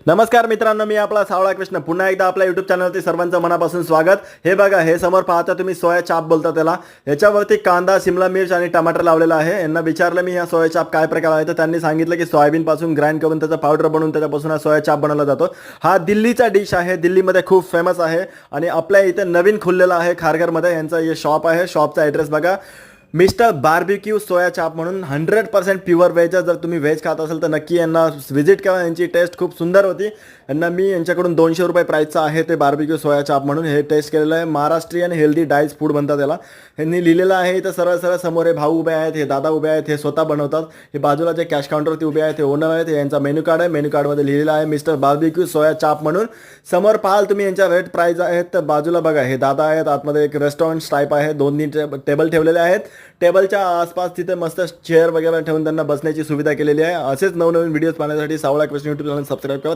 नमस्कार मित्रांनो, मी आपला सावळा कृष्ण पुन्हा एकदा आपल्या यूट्यूब चॅनलवरती सर्वांचं मनापासून स्वागत. हे बघा, हे समोर पाहता तुम्ही सोया चाप बोलता त्याला. याच्यावरती कांदा, शिमला मिर्च आणि टमाटर लावलेला आहे. यांना विचारलं मी, हा सोया चाप काय प्रकार आहे, तर त्यांनी सांगितलं की सोयाबीन पासून ग्राइंड करून त्याचा पावडर बनवून त्याच्यापासून हा सोया चाप बनवला जातो. हा दिल्लीचा डिश आहे, दिल्लीमध्ये खूप फेमस आहे आणि आपल्या इथे नवीन खुललेला आहे खारघरमध्ये. यांचा हे शॉप आहे. शॉपचा ॲड्रेस बघा, मिस्टर बार्बिक्यू सोया चाप म्हणून. 100% प्युअर व्हेज. जर तुम्ही व्हेज खात असाल तर नक्की यांना व्हिजिट करा. यांची टेस्ट खूप सुंदर होती. मी यांच्याकडून 200 रुपये प्राईसचं आहे ते बार्बिक्यू सोया चाप म्हणून हे टेस्ट केलेलं आहे. महाराष्ट्रीयन हेल्दी डाईट फूड म्हणतात त्याला. यांनी लिहिलेलं आहे इथं सरळ सरळ समोर. हे भाऊ उभे आहेत, हे दादा उभे आहेत, हे स्वतः बनवतात. हे बाजूला जे कॅश काउंटरवरती उभे आहेत, हे ओनर आहेत. यांचा मेन्यू कार्ड आहे. मेन्यू कार्डमध्ये लिहिलेलं आहे मिस्टर बार्बिक्यू सोया चाप म्हणून. समोर पाहाल तुम्ही यांच्या रेट प्राईज आहेत. तर बाजूला बघा, हे दादा आहेत. आतमध्ये एक रेस्टॉरंट टाईप आहे. 2-3 टेबल ठेवलेले आहेत. टेबलच्या आसपास तिथे मस्त चेअर वगैरे ठेवून त्यांना बसण्याची सुविधा केलेली आहे. असेच नवनवीन व्हिडिओज पाहण्यासाठी सावळा कृष्ण यूट्यूब चॅनल सबस्क्राईब करा.